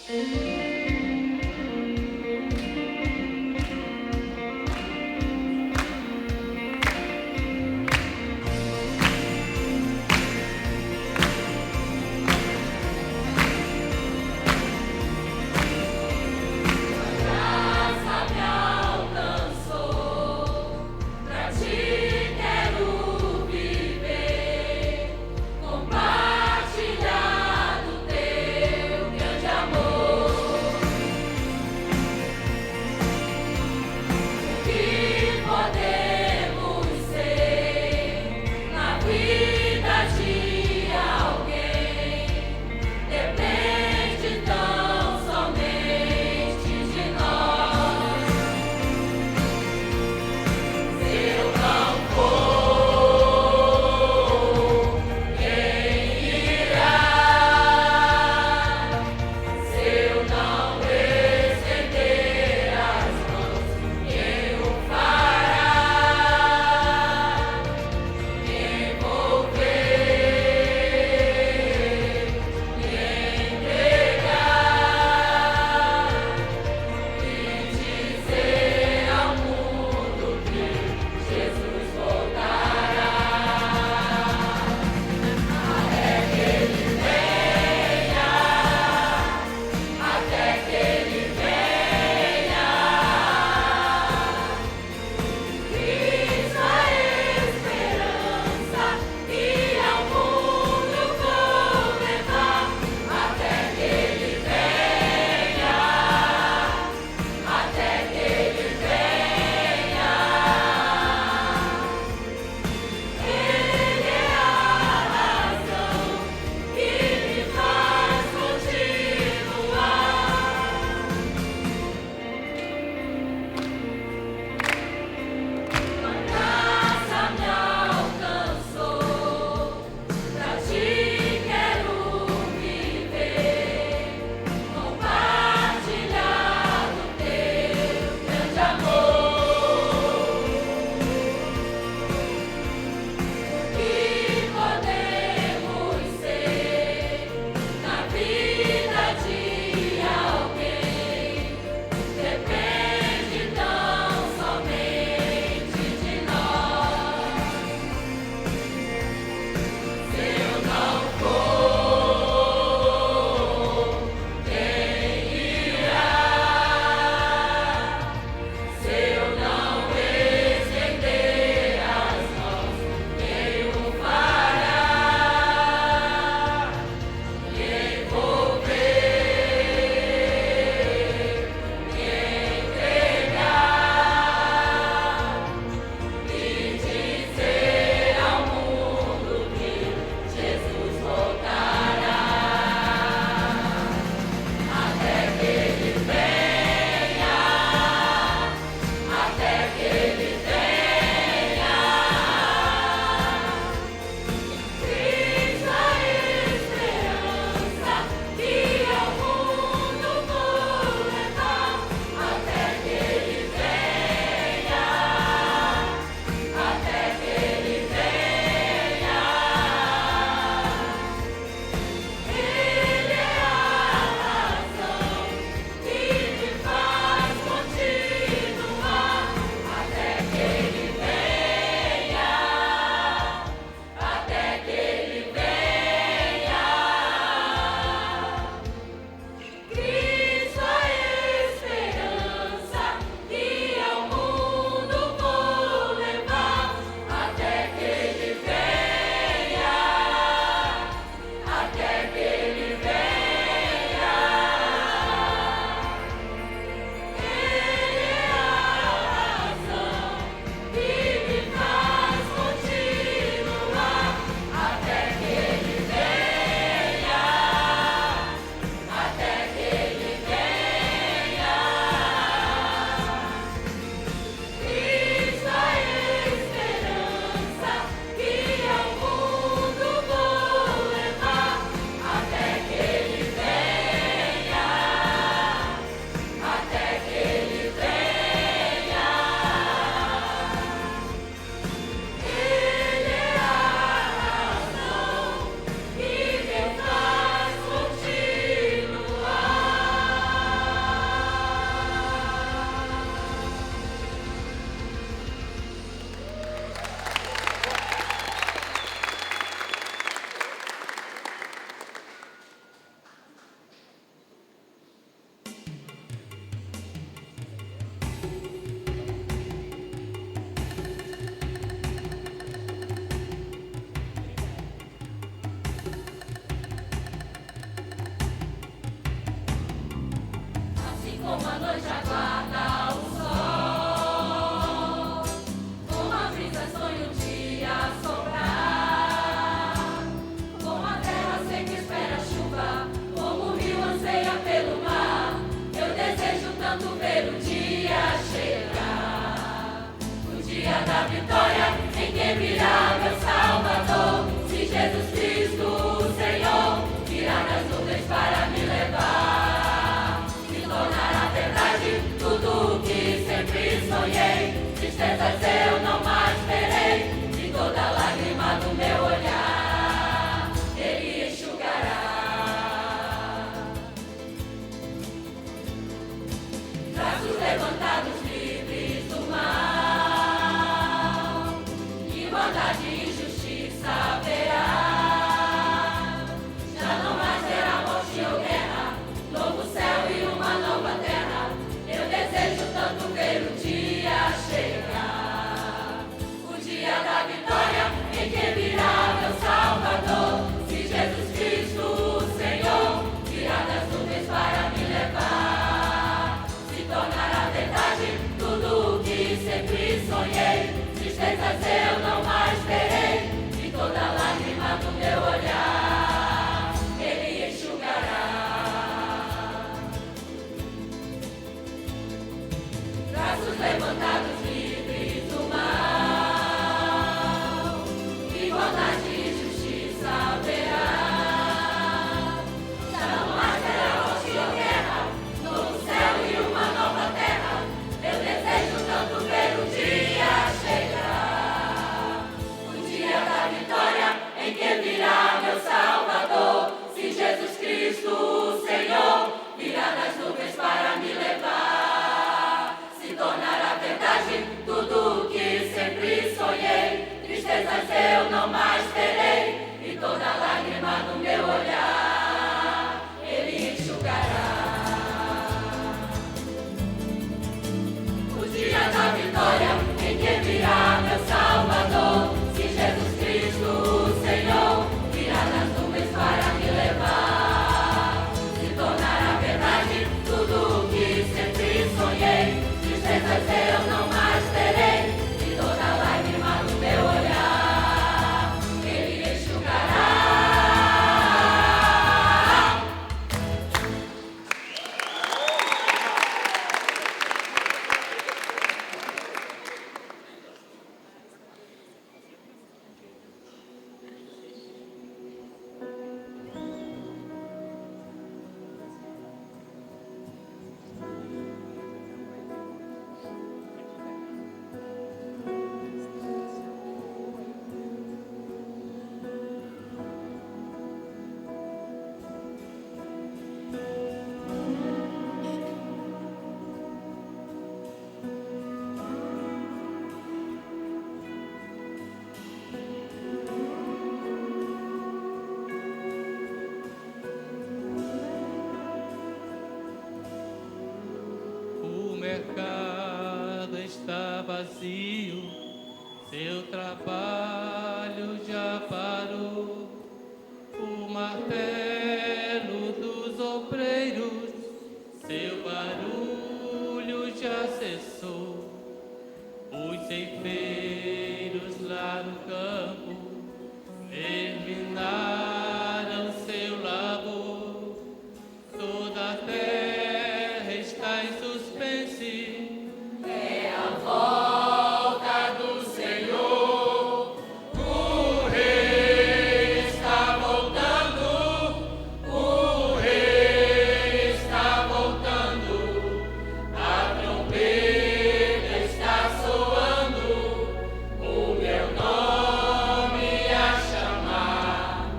Compartilhar do teu grande amor. vazio, seu trabalho já parou. O martelo dos obreiros, seu barulho já cessou. Os ceifeiros lá no campo terminaram seu labor. Toda a terra está em suspense. É a volta do Senhor. O Rei está voltando. O Rei está voltando. A trombeta está soando. O meu nome a chamar.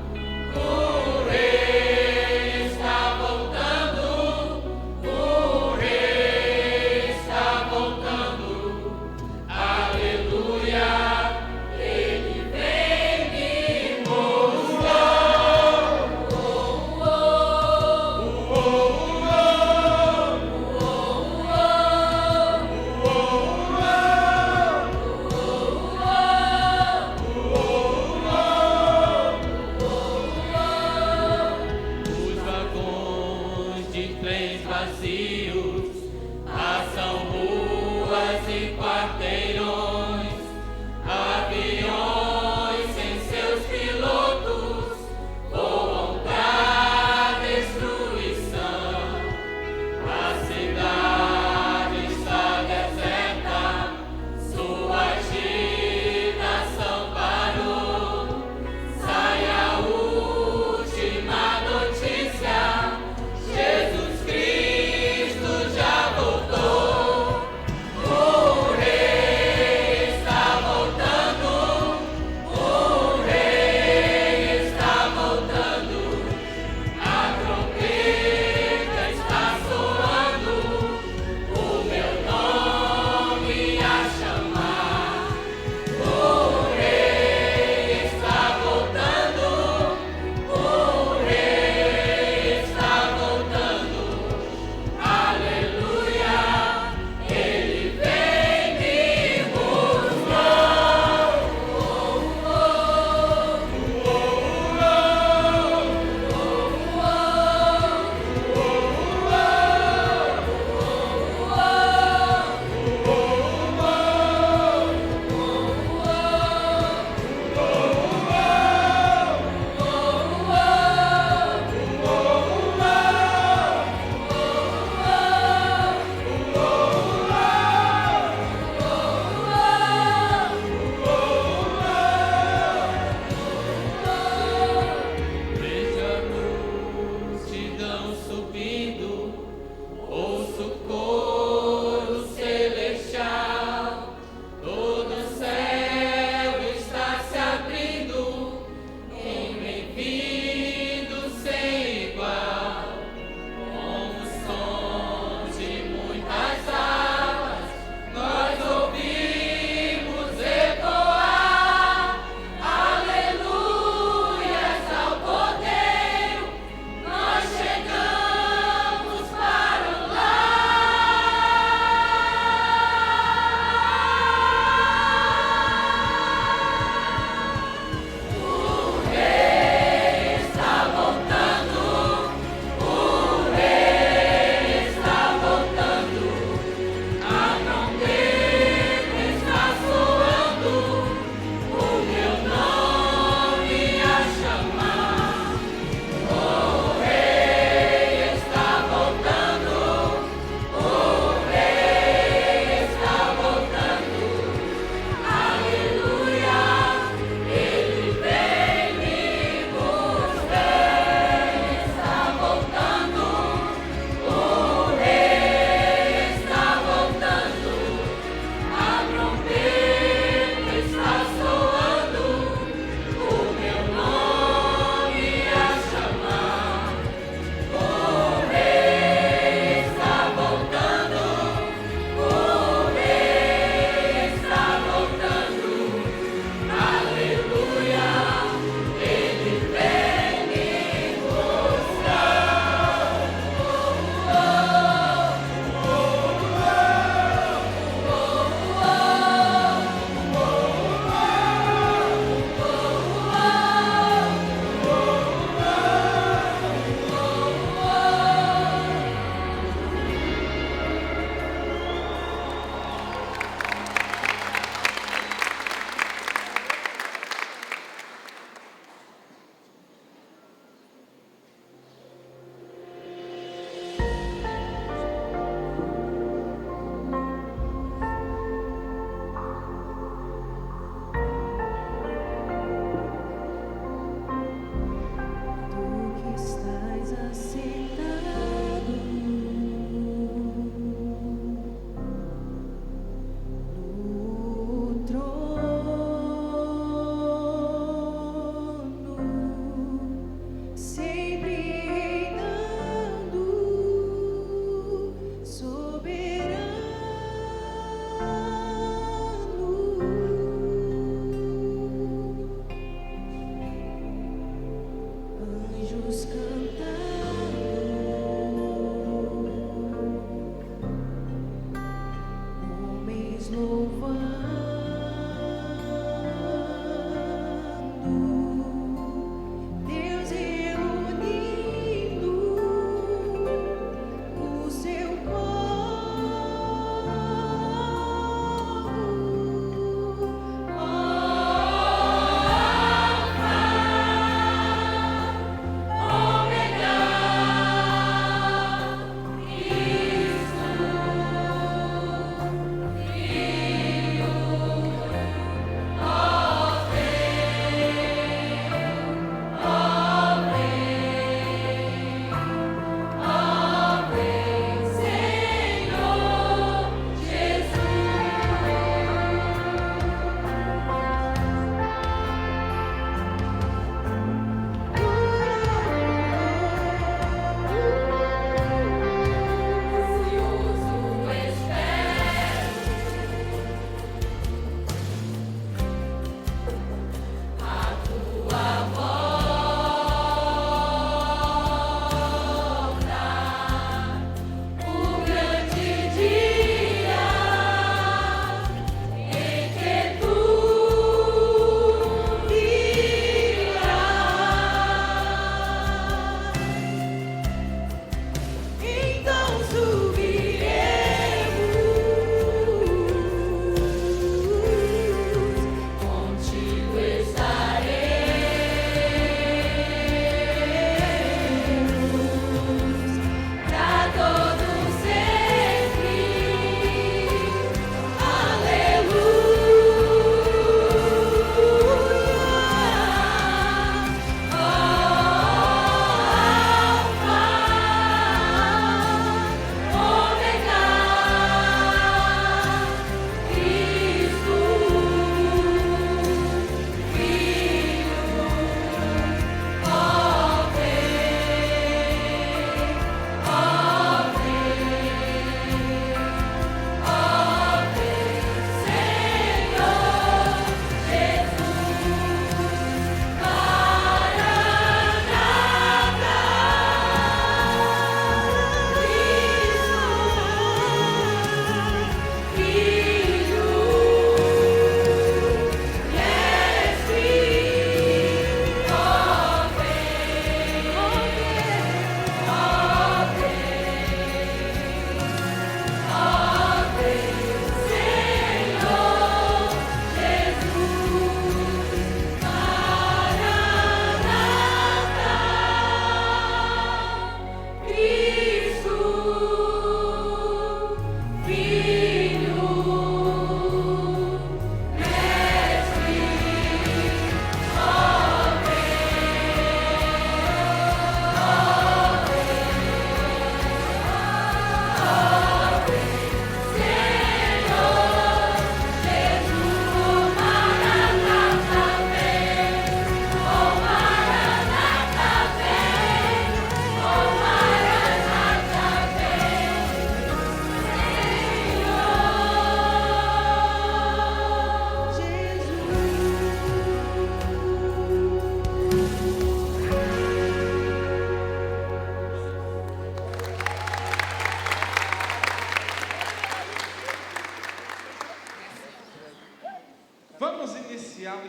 O Rei está voltando. O Rei está voltando. Aleluia. Ele vem me mostrar. Os vagões de trens vazios passam ruas e quarteirões, aviões sem seus pilotos voam pra destruição. A cidade está deserta, sua agitação parou. Sai a última notícia: Jesus Cristo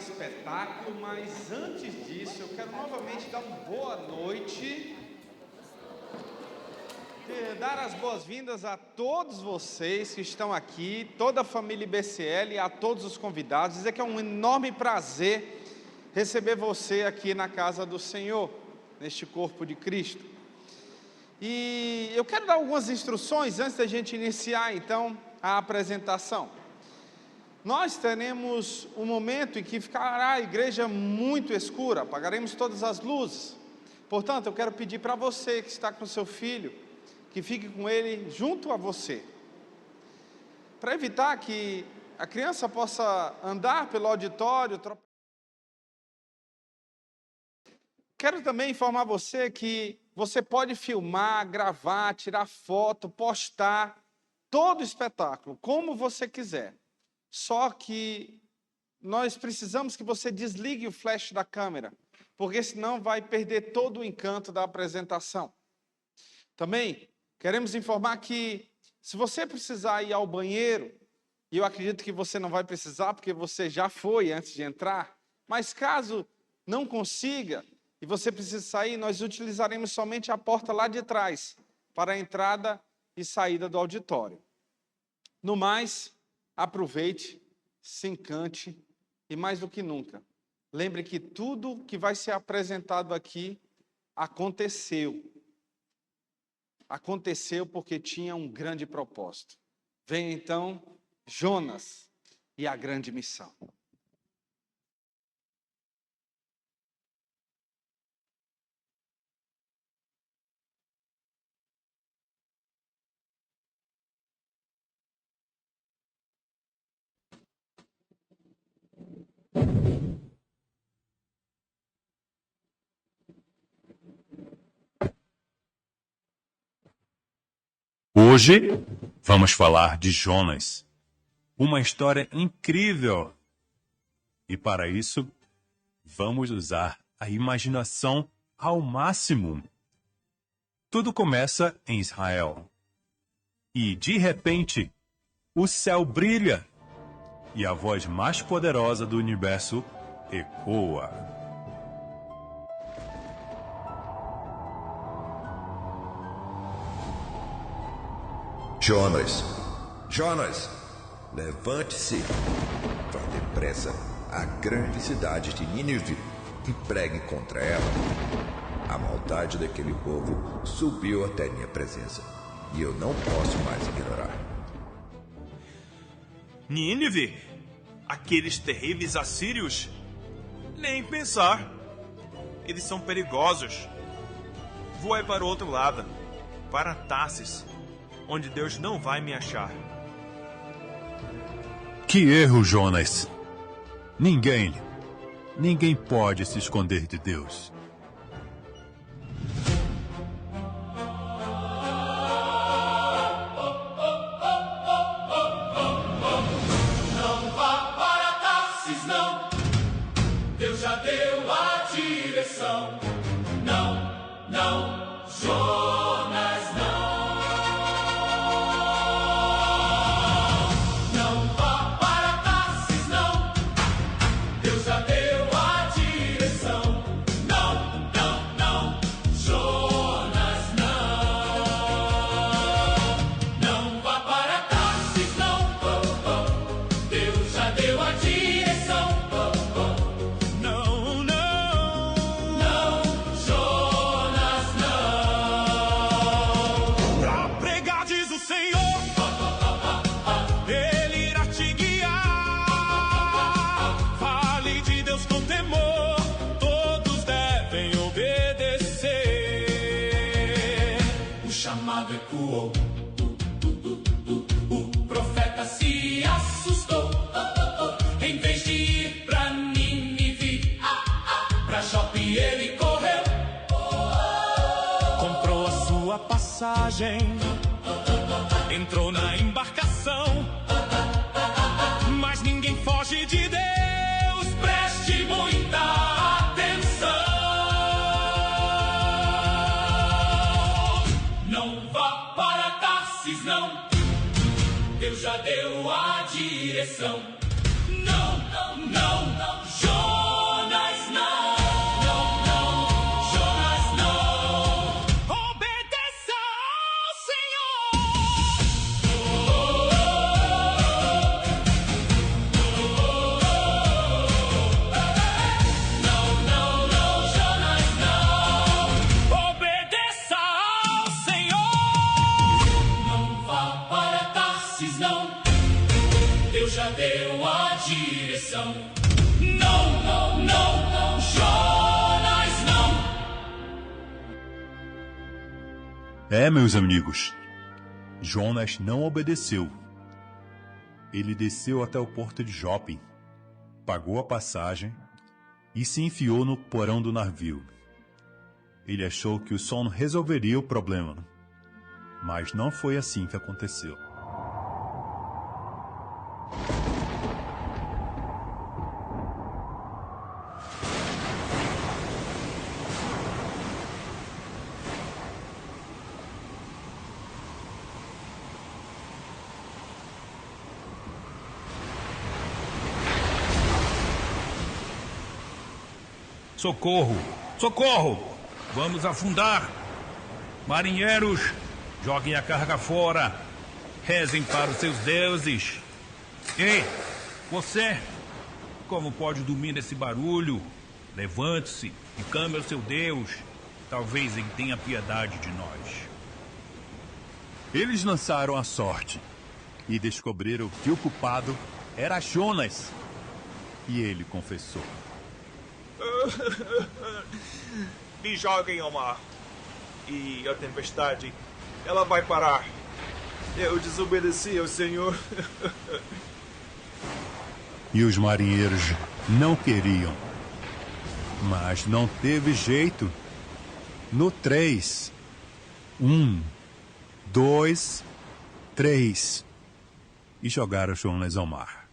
espetáculo, mas antes disso eu quero novamente dar uma boa noite, dar as boas-vindas a todos vocês que estão aqui, toda a família IBCL e a todos os convidados, dizer que é um enorme prazer receber você aqui na casa do Senhor, neste corpo de Cristo. E eu quero dar algumas instruções antes da gente iniciar então a apresentação. Nós teremos um momento em que ficará a igreja muito escura, apagaremos todas as luzes. Portanto, eu quero pedir para você que está com seu filho, que fique com ele junto a você, para evitar que a criança possa andar pelo auditório. Quero também informar você que você pode filmar, gravar, tirar foto, postar todo o espetáculo, como você quiser. Só que nós precisamos que você desligue o flash da câmera, porque senão vai perder todo o encanto da apresentação. Também queremos informar que se você precisar ir ao banheiro, e eu acredito que você não vai precisar, porque você já foi antes de entrar, mas caso não consiga e você precise sair, nós utilizaremos somente a porta lá de trás, para a entrada e saída do auditório. No mais, aproveite, se encante e mais do que nunca, lembre que tudo que vai ser apresentado aqui aconteceu. Aconteceu porque tinha um grande propósito. Vem então Jonas e a grande missão. Hoje vamos falar de Jonas, uma história incrível. E para isso, vamos usar a imaginação ao máximo. Tudo começa em Israel. E, de repente, o céu brilha e a voz mais poderosa do universo ecoa. Jonas, Jonas, levante-se, vá depressa à grande cidade de Nínive e pregue contra ela. A maldade daquele povo subiu até minha presença e eu não posso mais ignorar. Nínive? Aqueles terríveis assírios? Nem pensar. Eles são perigosos. Voe para o outro lado, para Tarsis, onde Deus não vai me achar. Que erro, Jonas! Ninguém pode se esconder de Deus. Não vá para Tarsis, não. Deus já deu a direção. Não, não, Jonas, não. Não vá para Tarsis, não. Deus já deu a direção. Não, não, não, Jonas, não. Não vá para Tarsis, não. Deus já deu a direção. Não, não. Não, Jonas, não. Pra pregar, diz o Senhor, Ele irá te guiar. Fale de Deus com temor, todos devem obedecer. O chamado ecoou. O profeta se assustou. Em vez de ir pra Nínive, pra Jope ele correu. Comprou a sua passagem, entrou na embarcação, mas ninguém foge de Deus. Preste muita atenção. Não vá para Tarsis, não. Deus já deu a direção. Não, não, não, não, Jonas. destruição. Não, não, não, não, Jonas, não. Meus amigos, Jonas não obedeceu. Ele desceu até o porto de Jope, pagou a passagem e se enfiou no porão do navio. Ele achou que o sono resolveria o problema, mas não foi assim que aconteceu. Socorro! Socorro! Vamos afundar! Marinheiros, joguem a carga fora! Rezem para os seus deuses! Ei, você! Como pode dormir nesse barulho? Levante-se e clame ao seu Deus. Talvez ele tenha piedade de nós. Eles lançaram a sorte e descobriram que o culpado era Jonas. E ele confessou. Me joguem ao mar. E a tempestade, ela vai parar. Eu desobedeci ao Senhor. E os marinheiros não queriam. Mas não teve jeito. No 3. 1, 2, 3. E jogaram Jonas ao mar.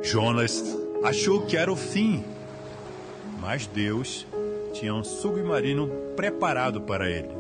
Jonas achou que era o fim, mas Deus tinha um submarino preparado para ele.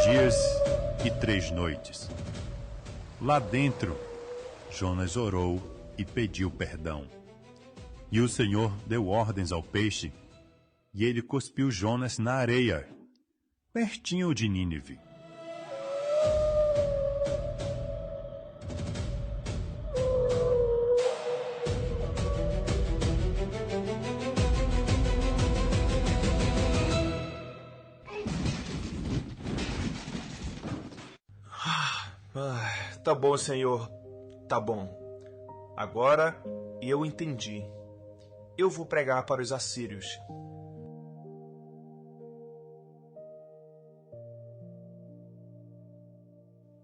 Dias e 3 noites. Lá dentro, Jonas orou e pediu perdão. E o Senhor deu ordens ao peixe, e ele cuspiu Jonas na areia, pertinho de Nínive. Tá bom, Senhor. Tá bom. Agora eu entendi. Eu vou pregar para os assírios.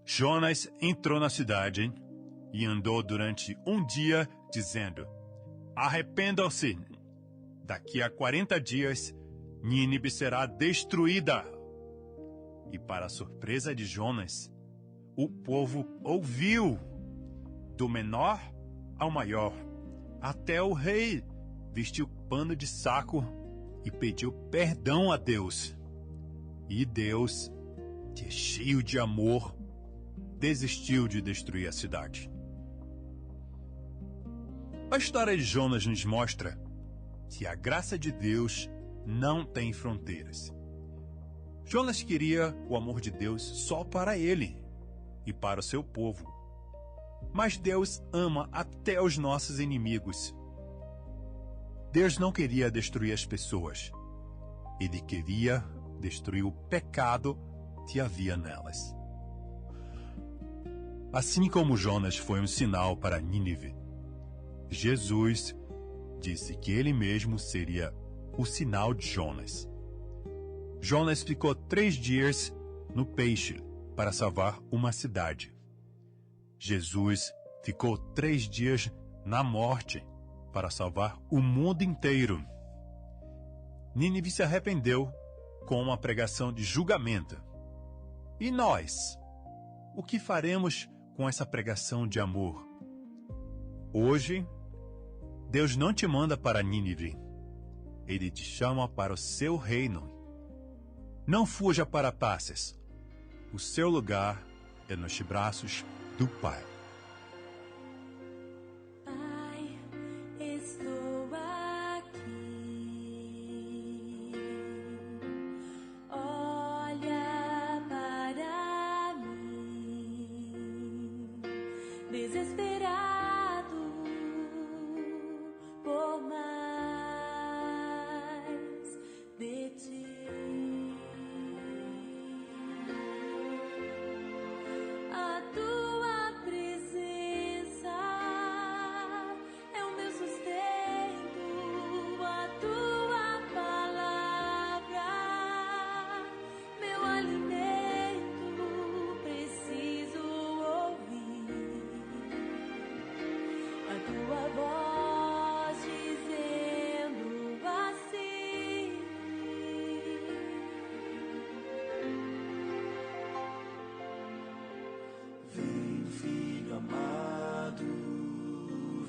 Jonas entrou na cidade e andou durante um dia dizendo: arrependam-se, Daqui a 40 dias, Nínive será destruída. E para a surpresa de Jonas, o povo ouviu, do menor ao maior. Até o rei vestiu pano de saco e pediu perdão a Deus. E Deus, que é cheio de amor, desistiu de destruir a cidade. A história de Jonas nos mostra que a graça de Deus não tem fronteiras. Jonas queria o amor de Deus só para ele e para o seu povo. Mas Deus ama até os nossos inimigos. Deus não queria destruir as pessoas. Ele queria destruir o pecado que havia nelas. Assim como Jonas foi um sinal para Nínive, Jesus disse que ele mesmo seria o sinal de Jonas. Jonas ficou 3 dias no peixe para salvar uma cidade. Jesus ficou 3 dias na morte para salvar o mundo inteiro. Nínive se arrependeu com uma pregação de julgamento. E nós? O que faremos com essa pregação de amor? Hoje, Deus não te manda para Nínive. Ele te chama para o seu reino. Não fuja para Tarsis. O seu lugar é nos braços do Pai. Pai, estou aqui. Olha para mim, desesperado por mais de ti. A tua presença é o meu sustento, a tua palavra, meu alimento, preciso ouvir a tua voz dizendo assim. Vem, filho amado,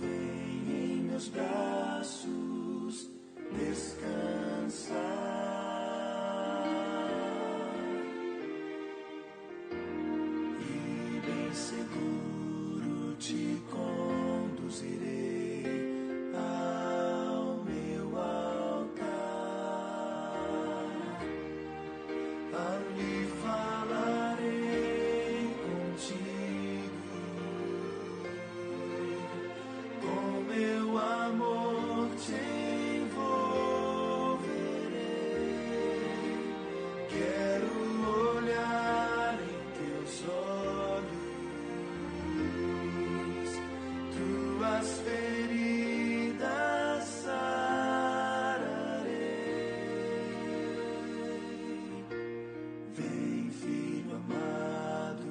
vem em meus braços descansar. E bem seguro te conduzirei ao meu altar. Ali falarei contigo, com meu amor te envolverei. Quero olhar em teus olhos, tuas feridas sararei. Vem, filho amado,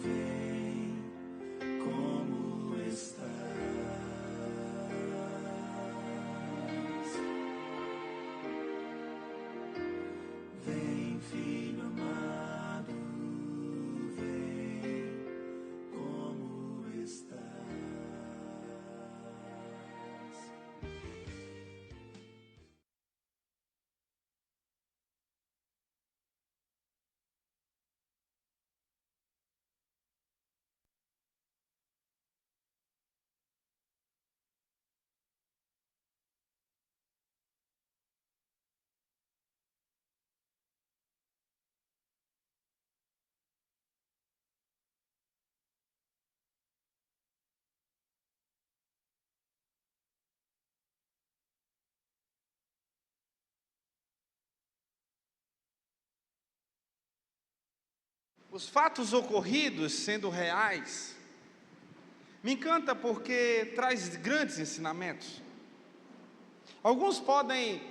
vem como estás. Vem, filho amado, vem como estás. Os fatos ocorridos sendo reais, me encanta porque traz grandes ensinamentos. Alguns podem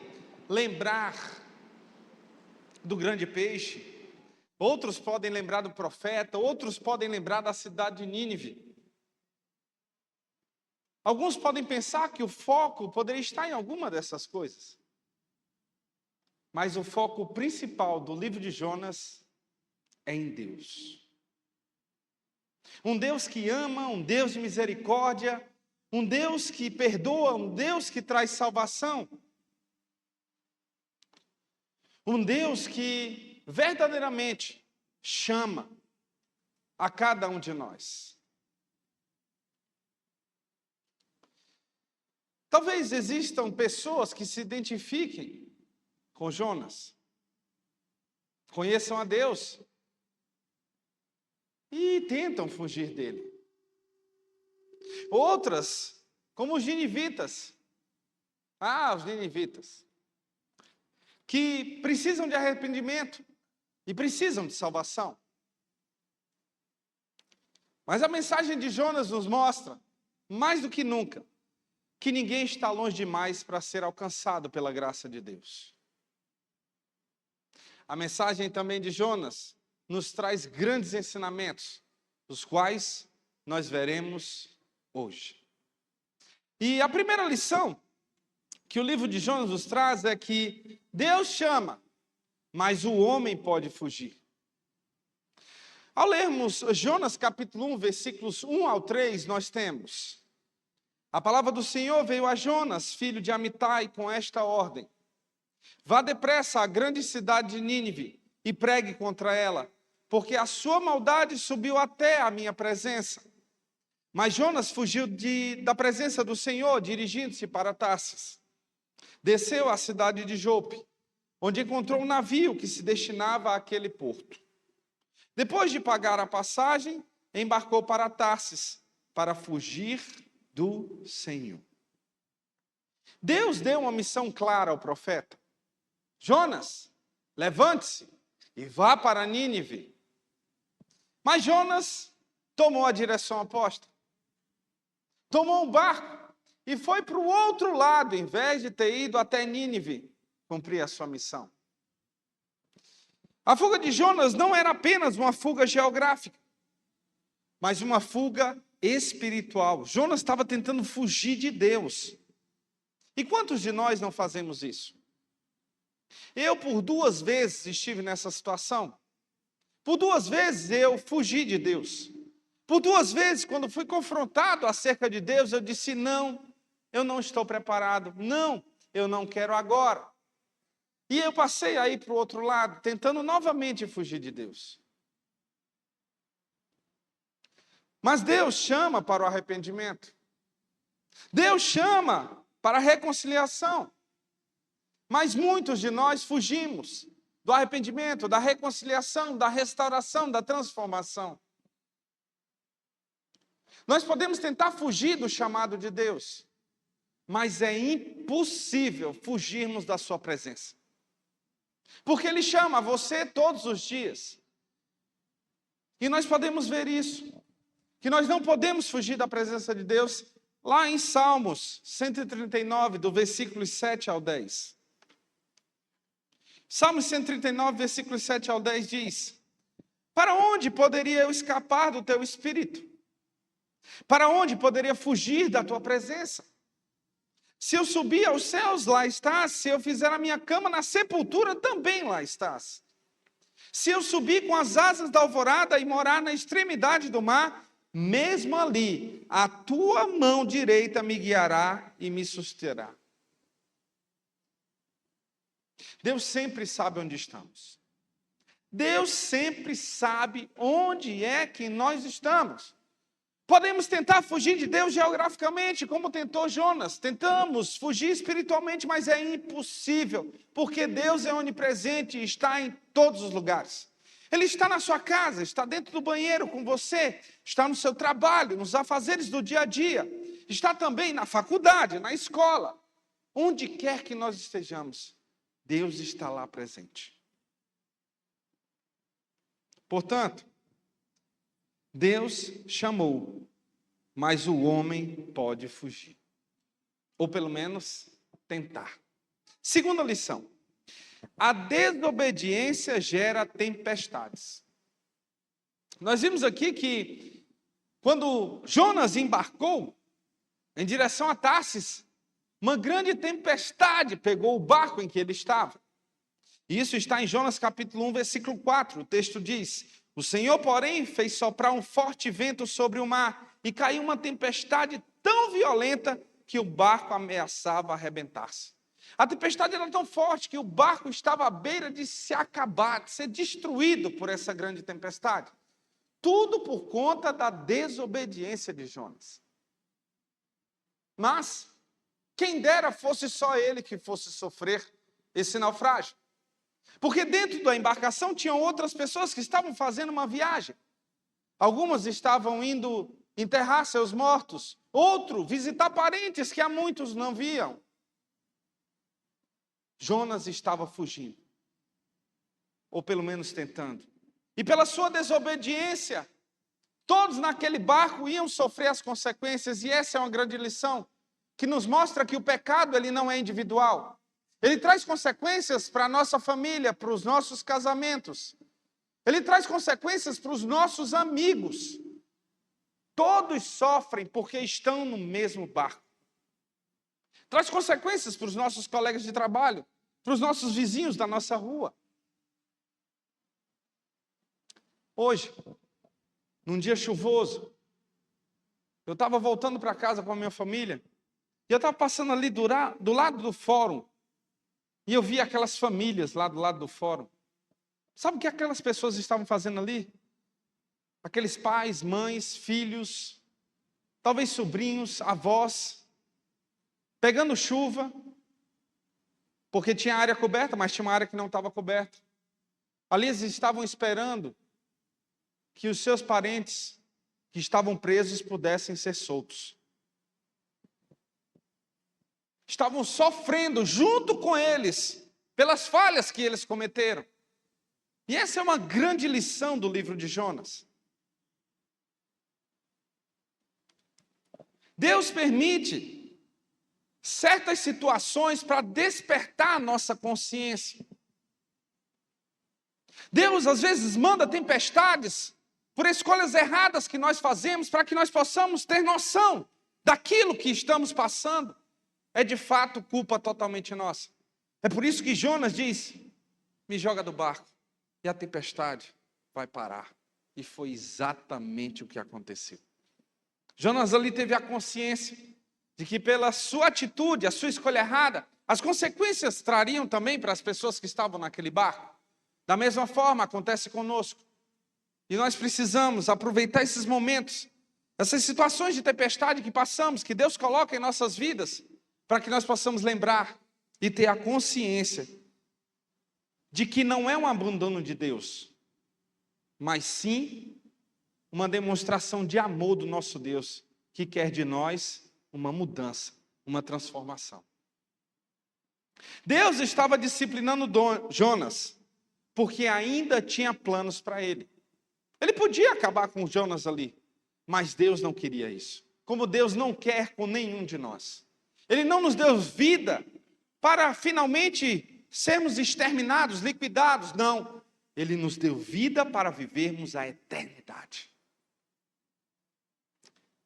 lembrar do grande peixe, outros podem lembrar do profeta, outros podem lembrar da cidade de Nínive. Alguns podem pensar que o foco poderia estar em alguma dessas coisas. Mas o foco principal do livro de Jonas é em Deus. Um Deus que ama, um Deus de misericórdia, um Deus que perdoa, um Deus que traz salvação. Um Deus que verdadeiramente chama a cada um de nós. Talvez existam pessoas que se identifiquem com Jonas, conheçam a Deus e tentam fugir dele. Outras, como os ninivitas, os ninivitas, que precisam de arrependimento e precisam de salvação. Mas a mensagem de Jonas nos mostra, mais do que nunca, que ninguém está longe demais para ser alcançado pela graça de Deus. A mensagem também de Jonas nos traz grandes ensinamentos, os quais nós veremos hoje. E a primeira lição que o livro de Jonas nos traz é que Deus chama, mas o homem pode fugir. Ao lermos Jonas capítulo 1, versículos 1 ao 3, nós temos: a palavra do Senhor veio a Jonas, filho de Amitai, com esta ordem: vá depressa à grande cidade de Nínive e pregue contra ela, porque a sua maldade subiu até a minha presença. Mas Jonas fugiu da presença do Senhor, dirigindo-se para Tarsis. Desceu à cidade de Jope, onde encontrou um navio que se destinava àquele porto. Depois de pagar a passagem, embarcou para Tarsis, para fugir do Senhor. Deus deu uma missão clara ao profeta: Jonas, levante-se e vá para Nínive. Mas Jonas tomou a direção oposta. Tomou um barco e foi para o outro lado, em vez de ter ido até Nínive cumprir a sua missão. A fuga de Jonas não era apenas uma fuga geográfica, mas uma fuga espiritual. Jonas estava tentando fugir de Deus. E quantos de nós não fazemos isso? Eu, por 2 vezes, estive nessa situação. Por 2 vezes, eu fugi de Deus. Por 2 vezes, quando fui confrontado acerca de Deus, eu disse: não, eu não estou preparado. Não, eu não quero agora. E eu passei aí para o outro lado, tentando novamente fugir de Deus. Mas Deus chama para o arrependimento. Deus chama para a reconciliação. Mas muitos de nós fugimos do arrependimento, da reconciliação, da restauração, da transformação. Nós podemos tentar fugir do chamado de Deus, mas é impossível fugirmos da sua presença. Porque Ele chama você todos os dias. E nós podemos ver isso, que nós não podemos fugir da presença de Deus, lá em Salmos 139, do versículo 7 ao 10. Salmos 139, versículos 7 ao 10 diz: para onde poderia eu escapar do teu espírito? Para onde poderia fugir da tua presença? Se eu subir aos céus, lá estás. Se eu fizer a minha cama na sepultura, também lá estás. Se eu subir com as asas da alvorada e morar na extremidade do mar, mesmo ali, a tua mão direita me guiará e me susterá. Deus sempre sabe onde estamos. Deus sempre sabe onde é que nós estamos. Podemos tentar fugir de Deus geograficamente, como tentou Jonas. Tentamos fugir espiritualmente, mas é impossível, porque Deus é onipresente e está em todos os lugares. Ele está na sua casa, está dentro do banheiro com você, está no seu trabalho, nos afazeres do dia a dia, está também na faculdade, na escola. Onde quer que nós estejamos, Deus está lá presente. Portanto, Deus chamou, mas o homem pode fugir. Ou pelo menos tentar. Segunda lição: a desobediência gera tempestades. Nós vimos aqui que quando Jonas embarcou, em direção a Tarsis, uma grande tempestade pegou o barco em que ele estava. Isso está em Jonas capítulo 1, versículo 4. O texto diz: o Senhor, porém, fez soprar um forte vento sobre o mar e caiu uma tempestade tão violenta que o barco ameaçava arrebentar-se. A tempestade era tão forte que o barco estava à beira de se acabar, de ser destruído por essa grande tempestade. Tudo por conta da desobediência de Jonas. Mas, quem dera fosse só ele que fosse sofrer esse naufrágio. Porque dentro da embarcação tinham outras pessoas que estavam fazendo uma viagem. Algumas estavam indo enterrar seus mortos, outro visitar parentes que há muitos não viam. Jonas estava fugindo, ou pelo menos tentando. E pela sua desobediência, todos naquele barco iam sofrer as consequências, e essa é uma grande lição, que nos mostra que o pecado ele não é individual. Ele traz consequências para a nossa família, para os nossos casamentos. Ele traz consequências para os nossos amigos. Todos sofrem porque estão no mesmo barco. Traz consequências para os nossos colegas de trabalho, para os nossos vizinhos da nossa rua. Hoje, num dia chuvoso, eu estava voltando para casa com a minha família, e eu estava passando ali do lado do fórum, e eu vi aquelas famílias lá do lado do fórum. Sabe o que aquelas pessoas estavam fazendo ali? Aqueles pais, mães, filhos, talvez sobrinhos, avós, pegando chuva, porque tinha área coberta, mas tinha uma área que não estava coberta. Ali eles estavam esperando que os seus parentes que estavam presos pudessem ser soltos. Estavam sofrendo junto com eles pelas falhas que eles cometeram. E essa é uma grande lição do livro de Jonas. Deus permite certas situações para despertar a nossa consciência. Deus às vezes manda tempestades por escolhas erradas que nós fazemos para que nós possamos ter noção daquilo que estamos passando. É de fato culpa totalmente nossa. É por isso que Jonas diz: me joga do barco e a tempestade vai parar. E foi exatamente o que aconteceu. Jonas ali teve a consciência de que pela sua atitude, a sua escolha errada, as consequências trariam também para as pessoas que estavam naquele barco. Da mesma forma acontece conosco. E nós precisamos aproveitar esses momentos, essas situações de tempestade que passamos, que Deus coloca em nossas vidas, para que nós possamos lembrar e ter a consciência de que não é um abandono de Deus, mas sim uma demonstração de amor do nosso Deus, que quer de nós uma mudança, uma transformação. Deus estava disciplinando Jonas, porque ainda tinha planos para ele. Ele podia acabar com Jonas ali, mas Deus não queria isso. Como Deus não quer com nenhum de nós. Ele não nos deu vida para finalmente sermos exterminados, liquidados. Não. Ele nos deu vida para vivermos a eternidade.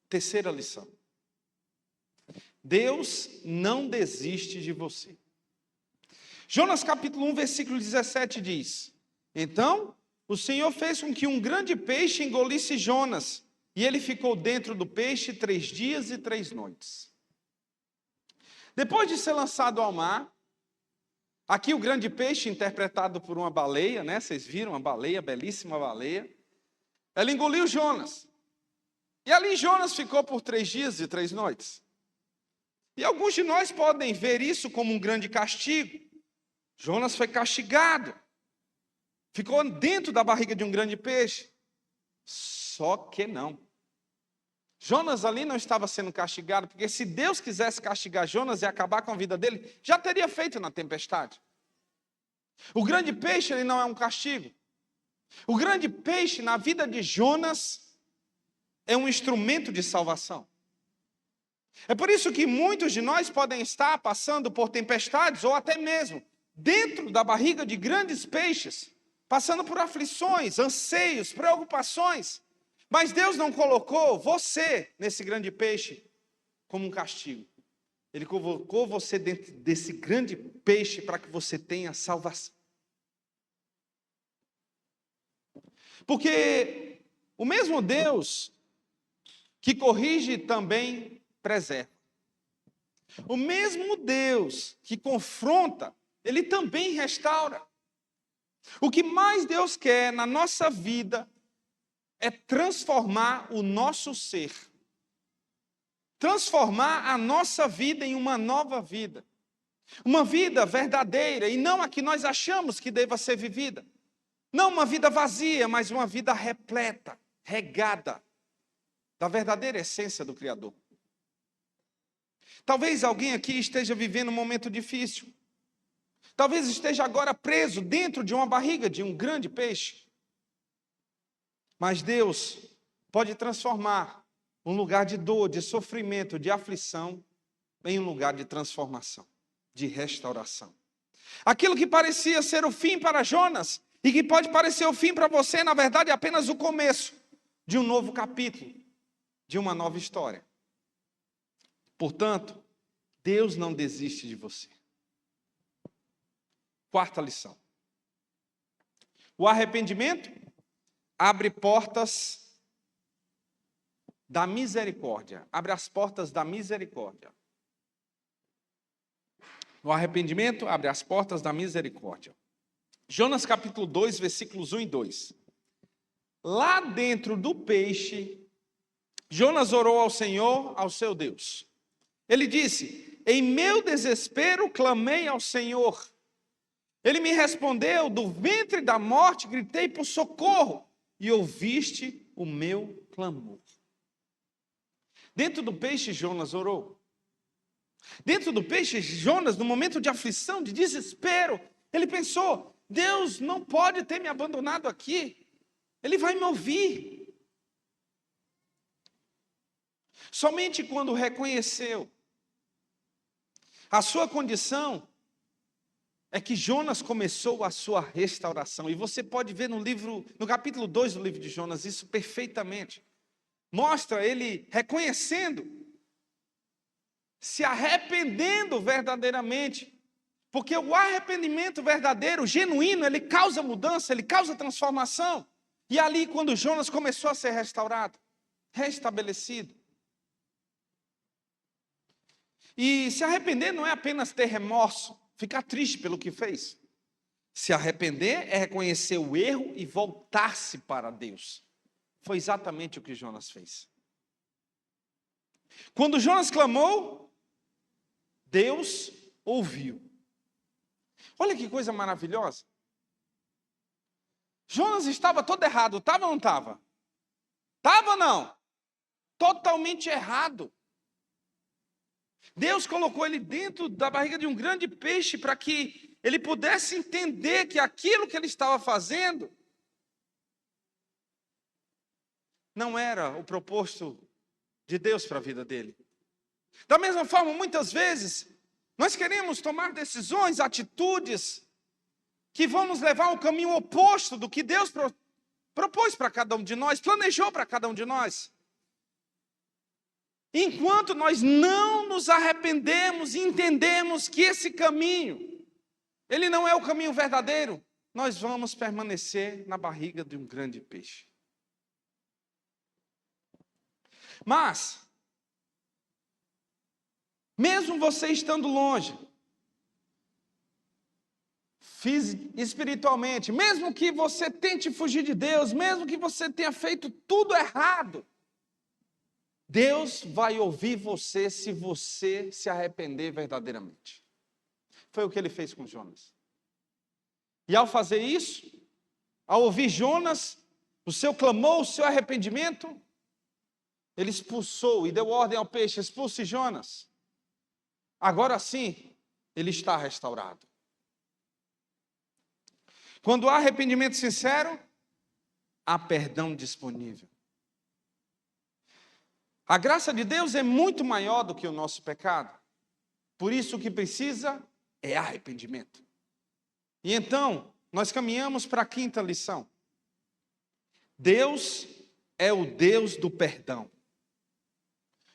Terceira lição. Deus não desiste de você. Jonas capítulo 1, versículo 17 diz: então o Senhor fez com que um grande peixe engolisse Jonas, e ele ficou dentro do peixe 3 dias e 3 noites. Depois de ser lançado ao mar, aqui o grande peixe interpretado por uma baleia, né? Vocês viram uma baleia, belíssima baleia. Ela engoliu Jonas. E ali Jonas ficou por 3 dias e 3 noites. E alguns de nós podem ver isso como um grande castigo. Jonas foi castigado. Ficou dentro da barriga de um grande peixe. Só que não. Jonas ali não estava sendo castigado, porque se Deus quisesse castigar Jonas e acabar com a vida dele, já teria feito na tempestade. O grande peixe ele não é um castigo. O grande peixe na vida de Jonas é um instrumento de salvação. É por isso que muitos de nós podem estar passando por tempestades ou até mesmo dentro da barriga de grandes peixes, passando por aflições, anseios, preocupações. Mas Deus não colocou você nesse grande peixe como um castigo. Ele colocou você dentro desse grande peixe para que você tenha salvação. Porque o mesmo Deus que corrige também preserva. O mesmo Deus que confronta, Ele também restaura. O que mais Deus quer na nossa vida é transformar o nosso ser. Transformar a nossa vida em uma nova vida. Uma vida verdadeira e não a que nós achamos que deva ser vivida. Não uma vida vazia, mas uma vida repleta, regada da verdadeira essência do Criador. Talvez alguém aqui esteja vivendo um momento difícil. Talvez esteja agora preso dentro de uma barriga de um grande peixe. Mas Deus pode transformar um lugar de dor, de sofrimento, de aflição, em um lugar de transformação, de restauração. Aquilo que parecia ser o fim para Jonas, e que pode parecer o fim para você, na verdade é apenas o começo de um novo capítulo, de uma nova história. Portanto, Deus não desiste de você. Quarta lição. O arrependimento abre portas da misericórdia. Abre as portas da misericórdia. O arrependimento abre as portas da misericórdia. Jonas capítulo 2, versículos 1 e 2. Lá dentro do peixe, Jonas orou ao Senhor, ao seu Deus. Ele disse: em meu desespero clamei ao Senhor. Ele me respondeu, do ventre da morte gritei por socorro, e ouviste o meu clamor. Dentro do peixe, Jonas orou. Dentro do peixe, Jonas, no momento de aflição, de desespero, ele pensou: Deus não pode ter me abandonado aqui. Ele vai me ouvir. Somente quando reconheceu a sua condição, é que Jonas começou a sua restauração. E você pode ver no capítulo 2 do livro de Jonas, isso perfeitamente. Mostra ele reconhecendo, se arrependendo verdadeiramente. Porque o arrependimento verdadeiro, genuíno, ele causa mudança, ele causa transformação. E ali, quando Jonas começou a ser restaurado, restabelecido. E se arrepender não é apenas ter remorso, ficar triste pelo que fez. Se arrepender é reconhecer o erro e voltar-se para Deus. Foi exatamente o que Jonas fez. Quando Jonas clamou, Deus ouviu. Olha que coisa maravilhosa. Jonas estava todo errado, estava ou não estava? Estava ou não? Totalmente errado. Deus colocou ele dentro da barriga de um grande peixe para que ele pudesse entender que aquilo que ele estava fazendo não era o propósito de Deus para a vida dele. Da mesma forma, muitas vezes, nós queremos tomar decisões, atitudes que vão nos levar ao caminho oposto do que Deus propôs para cada um de nós, planejou para cada um de nós. Enquanto nós não nos arrependemos e entendemos que esse caminho, ele não é o caminho verdadeiro, nós vamos permanecer na barriga de um grande peixe. Mas, mesmo você estando longe, espiritualmente, mesmo que você tente fugir de Deus, mesmo que você tenha feito tudo errado, Deus vai ouvir você se você se arrepender verdadeiramente. Foi o que ele fez com Jonas. E ao fazer isso, ao ouvir Jonas, o seu clamor, o seu arrependimento, ele expulsou e deu ordem ao peixe: expulse Jonas. Agora sim, ele está restaurado. Quando há arrependimento sincero, há perdão disponível. A graça de Deus é muito maior do que o nosso pecado. Por isso o que precisa é arrependimento. E então, nós caminhamos para a quinta lição. Deus é o Deus do perdão.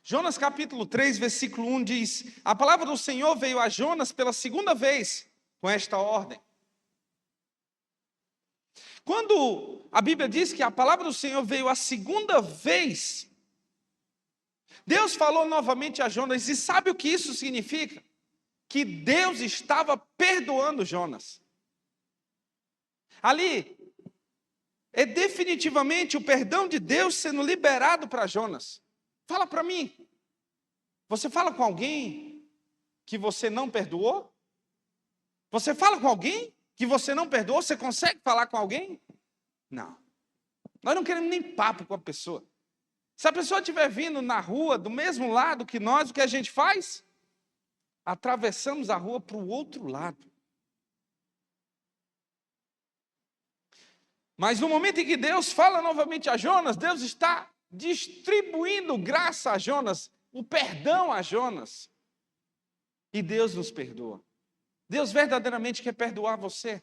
Jonas capítulo 3, versículo 1 diz: a palavra do Senhor veio a Jonas pela segunda vez, com esta ordem. Quando a Bíblia diz que a palavra do Senhor veio a segunda vez, Deus falou novamente a Jonas, e sabe o que isso significa? Que Deus estava perdoando Jonas. Ali, é definitivamente o perdão de Deus sendo liberado para Jonas. Fala para mim, você fala com alguém que você não perdoou? Você fala com alguém que você não perdoou? Você consegue falar com alguém? Não. Nós não queremos nem papo com a pessoa. Se a pessoa estiver vindo na rua, do mesmo lado que nós, o que a gente faz? Atravessamos a rua para o outro lado. Mas no momento em que Deus fala novamente a Jonas, Deus está distribuindo graça a Jonas, o perdão a Jonas. E Deus nos perdoa. Deus verdadeiramente quer perdoar você.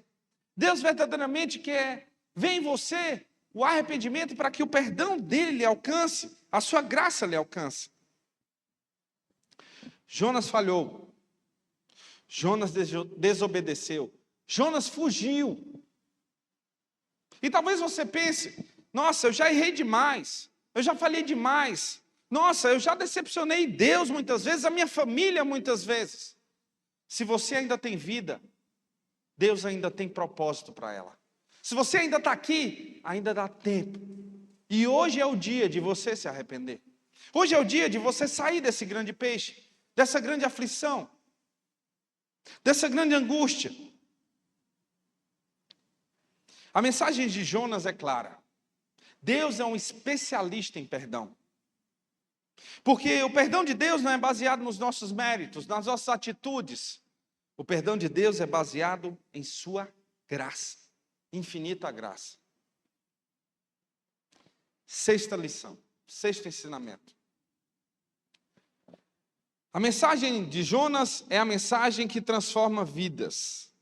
Deus verdadeiramente quer ver em você o arrependimento para que o perdão dele lhe alcance, a sua graça lhe alcance. Jonas falhou. Jonas desobedeceu. Jonas fugiu. E talvez você pense, nossa, eu já errei demais. Eu já falhei demais. Nossa, eu já decepcionei Deus muitas vezes, a minha família muitas vezes. Se você ainda tem vida, Deus ainda tem propósito para ela. Se você ainda está aqui, ainda dá tempo. E hoje é o dia de você se arrepender. Hoje é o dia de você sair desse grande peixe, dessa grande aflição, dessa grande angústia. A mensagem de Jonas é clara. Deus é um especialista em perdão. Porque o perdão de Deus não é baseado nos nossos méritos, nas nossas atitudes. O perdão de Deus é baseado em sua graça, infinita graça. Sexta lição, sexto ensinamento. A mensagem de Jonas é a mensagem que transforma vidas.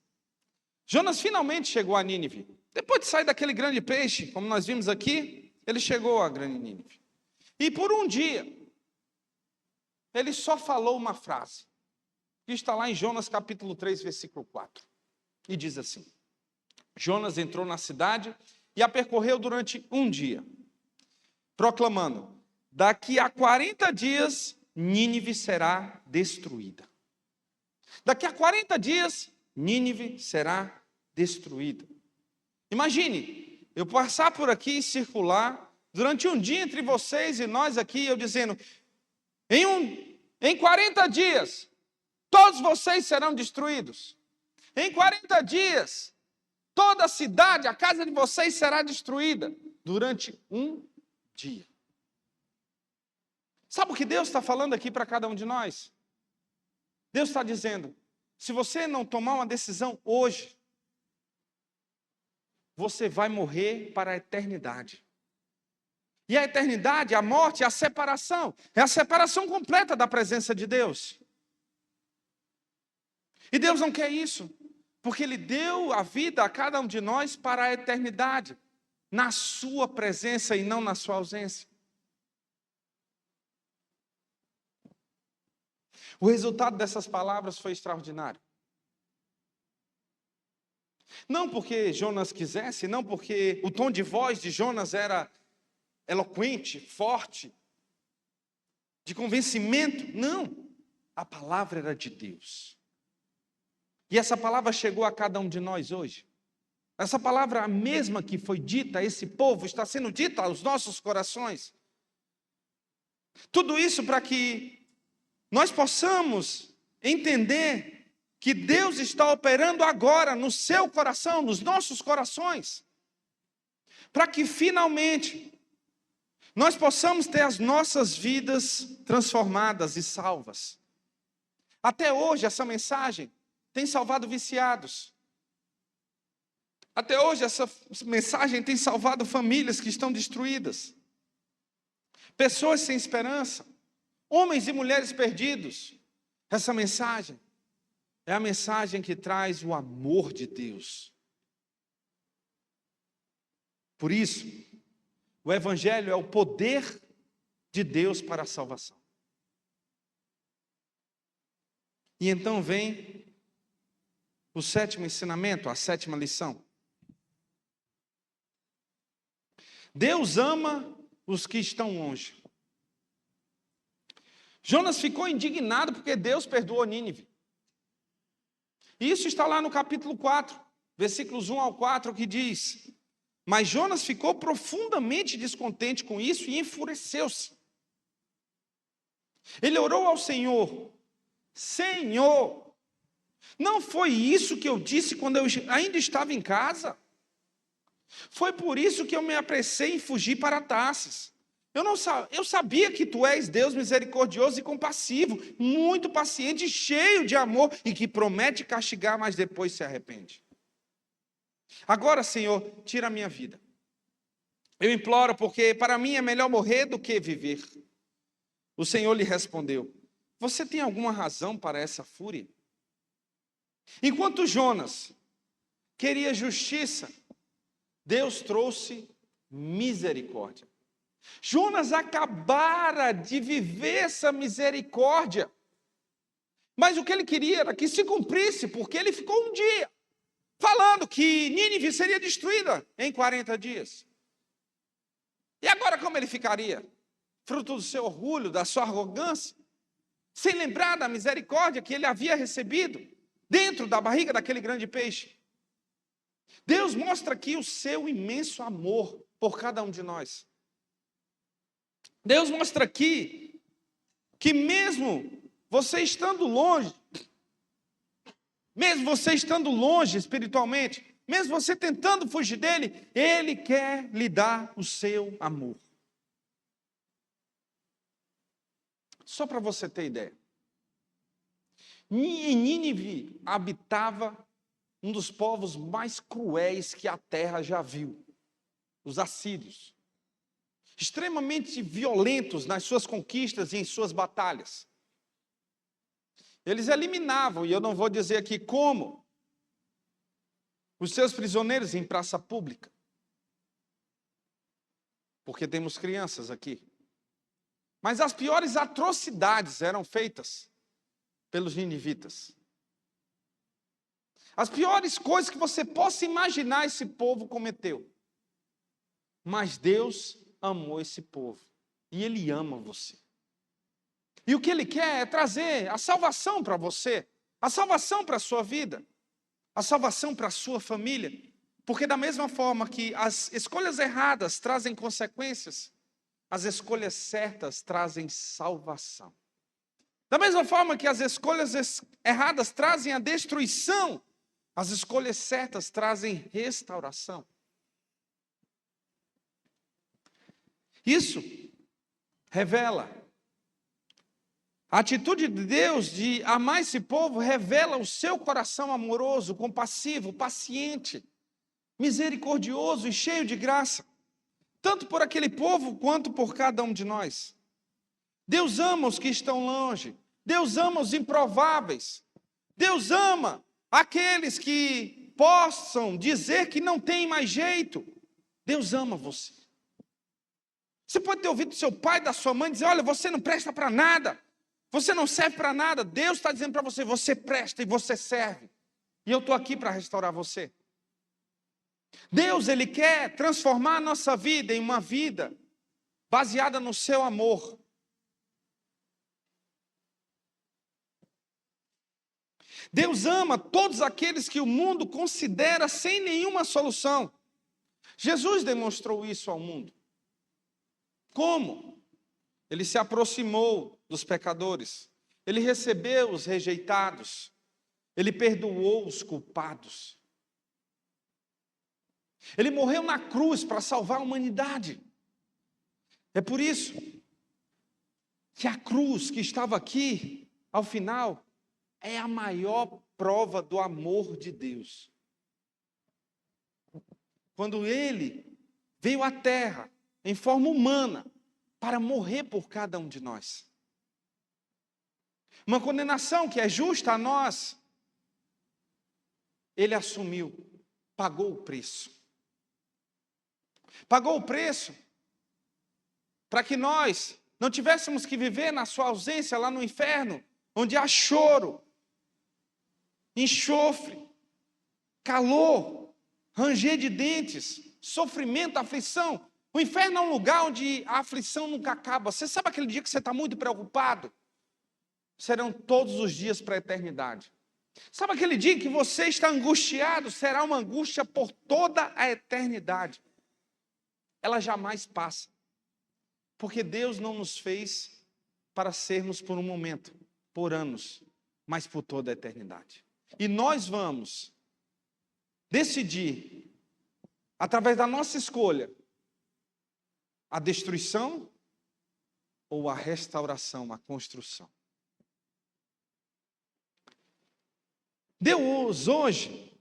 Jonas finalmente chegou a Nínive. Depois de sair daquele grande peixe, como nós vimos aqui, ele chegou a grande Nínive. E por um dia, ele só falou uma frase, que está lá em Jonas capítulo 3, versículo 4. E diz assim: Jonas entrou na cidade e a percorreu durante um dia, proclamando: daqui a 40 dias, Nínive será destruída. Daqui a 40 dias, Nínive será destruída. Imagine, eu passar por aqui e circular, durante um dia entre vocês e nós aqui, eu dizendo, em 40 dias, todos vocês serão destruídos. Em 40 dias, toda a cidade, a casa de vocês será destruída, durante um dia. Sabe o que Deus está falando aqui para cada um de nós? Deus está dizendo, se você não tomar uma decisão hoje, você vai morrer para a eternidade. E a eternidade, a morte, é a separação completa da presença de Deus. E Deus não quer isso, porque Ele deu a vida a cada um de nós para a eternidade, na sua presença e não na sua ausência. O resultado dessas palavras foi extraordinário. Não porque Jonas quisesse, não porque o tom de voz de Jonas era eloquente, forte, de convencimento. Não, a palavra era de Deus. E essa palavra chegou a cada um de nós hoje. Essa palavra, a mesma que foi dita a esse povo, está sendo dita aos nossos corações. Tudo isso para que nós possamos entender que Deus está operando agora no seu coração, nos nossos corações, para que finalmente nós possamos ter as nossas vidas transformadas e salvas. Até hoje essa mensagem tem salvado viciados. Até hoje essa mensagem tem salvado famílias que estão destruídas. Pessoas sem esperança, homens e mulheres perdidos. Essa mensagem é a mensagem que traz o amor de Deus. Por isso, o Evangelho é o poder de Deus para a salvação. E então vem o sétimo ensinamento, a sétima lição. Deus ama os que estão longe. Jonas ficou indignado porque Deus perdoou Nínive. Isso está lá no capítulo 4, versículos 1 ao 4, que diz: mas Jonas ficou profundamente descontente com isso e enfureceu-se. Ele orou ao Senhor: Senhor, não foi isso que eu disse quando eu ainda estava em casa? Foi por isso que eu me apressei em fugir para Tarsis. Eu sabia que tu és Deus misericordioso e compassivo, muito paciente, cheio de amor e que promete castigar, mas depois se arrepende. Agora, Senhor, tira a minha vida. Eu imploro, porque para mim é melhor morrer do que viver. O Senhor lhe respondeu: você tem alguma razão para essa fúria? Enquanto Jonas queria justiça, Deus trouxe misericórdia. Jonas acabara de viver essa misericórdia. Mas o que ele queria era que se cumprisse, porque ele ficou um dia falando que Nínive seria destruída em 40 dias. E agora como ele ficaria? Fruto do seu orgulho, da sua arrogância, sem lembrar da misericórdia que ele havia recebido dentro da barriga daquele grande peixe. Deus mostra aqui o seu imenso amor por cada um de nós. Deus mostra aqui que mesmo você estando longe espiritualmente, mesmo você tentando fugir dele, ele quer lhe dar o seu amor. Só para você ter ideia, em Nínive habitava um dos povos mais cruéis que a terra já viu, os assírios. Extremamente violentos nas suas conquistas e em suas batalhas. Eles eliminavam, e eu não vou dizer aqui como, os seus prisioneiros em praça pública. Porque temos crianças aqui. Mas as piores atrocidades eram feitas pelos ninivitas. As piores coisas que você possa imaginar esse povo cometeu. Mas Deus amou esse povo. E Ele ama você. E o que Ele quer é trazer a salvação para você. A salvação para a sua vida. A salvação para a sua família. Porque da mesma forma que as escolhas erradas trazem consequências, as escolhas certas trazem salvação. Da mesma forma que as escolhas erradas trazem a destruição, as escolhas certas trazem restauração. Isso revela a atitude de Deus de amar esse povo, revela o seu coração amoroso, compassivo, paciente, misericordioso e cheio de graça, tanto por aquele povo quanto por cada um de nós. Deus ama os que estão longe, Deus ama os improváveis, Deus ama aqueles que possam dizer que não tem mais jeito. Deus ama você. Você pode ter ouvido do seu pai, da sua mãe dizer: olha, você não presta para nada, você não serve para nada. Deus está dizendo para você: você presta e você serve. E eu estou aqui para restaurar você. Deus, Ele quer transformar a nossa vida em uma vida baseada no seu amor. Deus ama todos aqueles que o mundo considera sem nenhuma solução. Jesus demonstrou isso ao mundo. Como? Ele se aproximou dos pecadores. Ele recebeu os rejeitados. Ele perdoou os culpados. Ele morreu na cruz para salvar a humanidade. É por isso que a cruz que estava aqui, ao final, é a maior prova do amor de Deus. Quando Ele veio à terra em forma humana para morrer por cada um de nós. Uma condenação que é justa a nós, Ele assumiu, pagou o preço. Pagou o preço para que nós não tivéssemos que viver na sua ausência lá no inferno, onde há choro, enxofre, calor, ranger de dentes, sofrimento, aflição. O inferno é um lugar onde a aflição nunca acaba. Você sabe aquele dia que você está muito preocupado? Serão todos os dias para a eternidade. Sabe aquele dia que você está angustiado? Será uma angústia por toda a eternidade. Ela jamais passa. Porque Deus não nos fez para sermos por um momento, por anos, mas por toda a eternidade. E nós vamos decidir, através da nossa escolha, a destruição ou a restauração, a construção. Deus hoje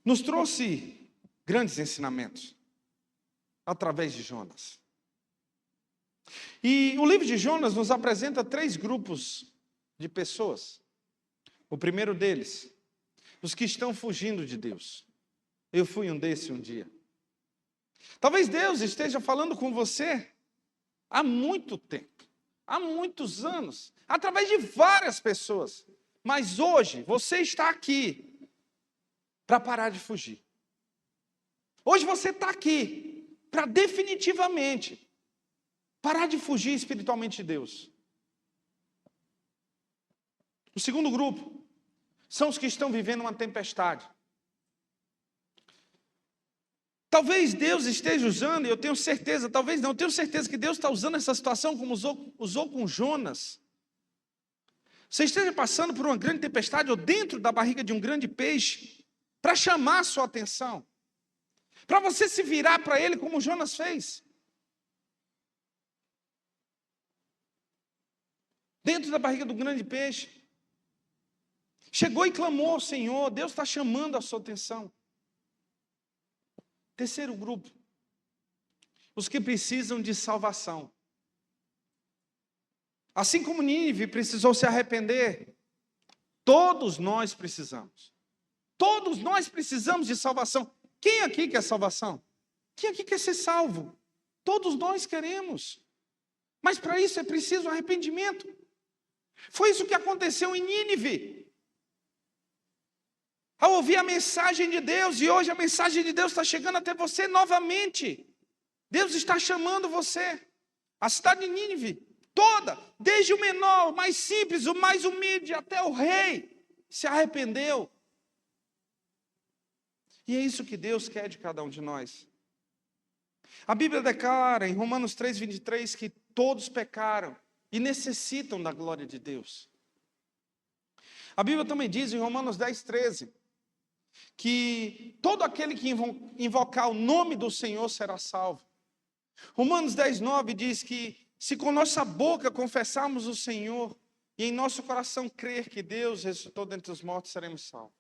nos trouxe grandes ensinamentos através de Jonas. E o livro de Jonas nos apresenta 3 grupos de pessoas. O primeiro deles, os que estão fugindo de Deus. Eu fui um desses um dia. Talvez Deus esteja falando com você há muito tempo, há muitos anos, através de várias pessoas. Mas hoje você está aqui para parar de fugir. Hoje você está aqui para definitivamente parar de fugir espiritualmente de Deus. O segundo grupo são os que estão vivendo uma tempestade. Talvez Deus esteja usando, e eu tenho certeza, talvez não, eu tenho certeza que Deus está usando essa situação como usou com Jonas. Você esteja passando por uma grande tempestade ou dentro da barriga de um grande peixe para chamar a sua atenção. Para você se virar para ele como Jonas fez. Dentro da barriga do grande peixe. Chegou e clamou ao Senhor. Deus está chamando a sua atenção. Terceiro grupo. Os que precisam de salvação. Assim como Nínive precisou se arrepender, todos nós precisamos. Todos nós precisamos de salvação. Quem aqui quer salvação? Quem aqui quer ser salvo? Todos nós queremos. Mas para isso é preciso arrependimento. Foi isso que aconteceu em Nínive. Ao ouvir a mensagem de Deus, e hoje a mensagem de Deus está chegando até você novamente. Deus está chamando você. A cidade de Nínive toda, desde o menor, o mais simples, o mais humilde, até o rei, se arrependeu. E é isso que Deus quer de cada um de nós. A Bíblia declara em Romanos 3:23 que todos pecaram e necessitam da glória de Deus. A Bíblia também diz em Romanos 10:13 que todo aquele que invocar o nome do Senhor será salvo. Romanos 10:9 diz que se com nossa boca confessarmos o Senhor e em nosso coração crer que Deus ressuscitou dentre os mortos, seremos salvos.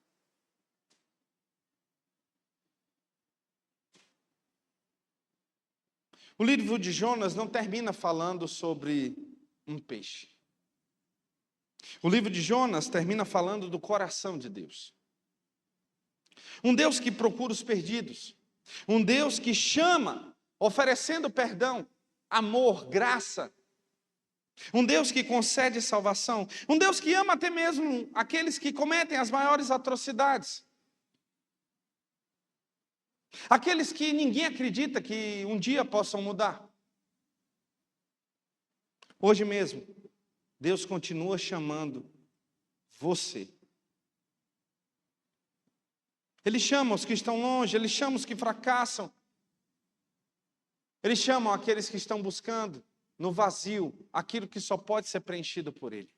O livro de Jonas não termina falando sobre um peixe. O livro de Jonas termina falando do coração de Deus. Um Deus que procura os perdidos. Um Deus que chama, oferecendo perdão, amor, graça. Um Deus que concede salvação. Um Deus que ama até mesmo aqueles que cometem as maiores atrocidades. Aqueles que ninguém acredita que um dia possam mudar. Hoje mesmo, Deus continua chamando você. Ele chama os que estão longe, Ele chama os que fracassam. Ele chama aqueles que estão buscando no vazio aquilo que só pode ser preenchido por Ele.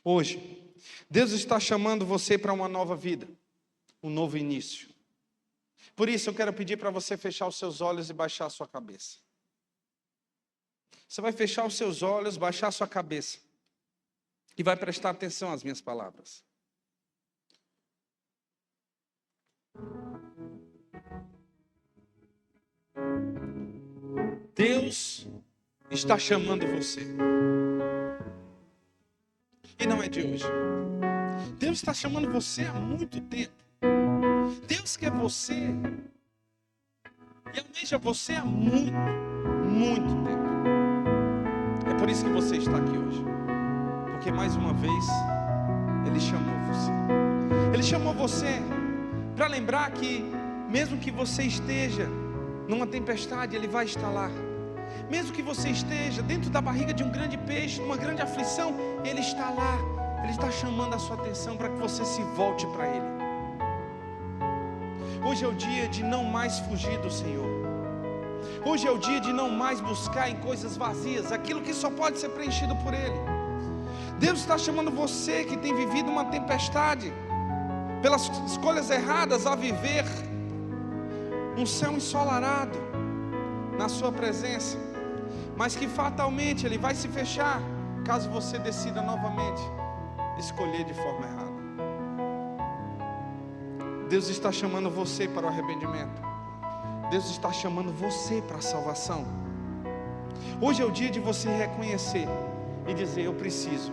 Hoje, Deus está chamando você para uma nova vida, um novo início. Por isso eu quero pedir para você fechar os seus olhos e baixar a sua cabeça. Você vai fechar os seus olhos, baixar a sua cabeça e vai prestar atenção às minhas palavras. Deus está chamando você. E não é de hoje. Deus está chamando você há muito tempo. Deus quer você e almeja você há muito, muito tempo. É por isso que você está aqui hoje. Porque mais uma vez Ele chamou você. Ele chamou você para lembrar que mesmo que você esteja numa tempestade, Ele vai estar lá. Mesmo que você esteja dentro da barriga de um grande peixe, numa grande aflição, Ele está lá. Ele está chamando a sua atenção para que você se volte para Ele. Hoje é o dia de não mais fugir do Senhor. Hoje é o dia de não mais buscar em coisas vazias aquilo que só pode ser preenchido por Ele. Deus está chamando você que tem vivido uma tempestade, pelas escolhas erradas, a viver um céu ensolarado na sua presença, mas que fatalmente Ele vai se fechar caso você decida novamente escolher de forma errada. Deus está chamando você para o arrependimento. Deus está chamando você para a salvação. Hoje é o dia de você reconhecer e dizer: eu preciso,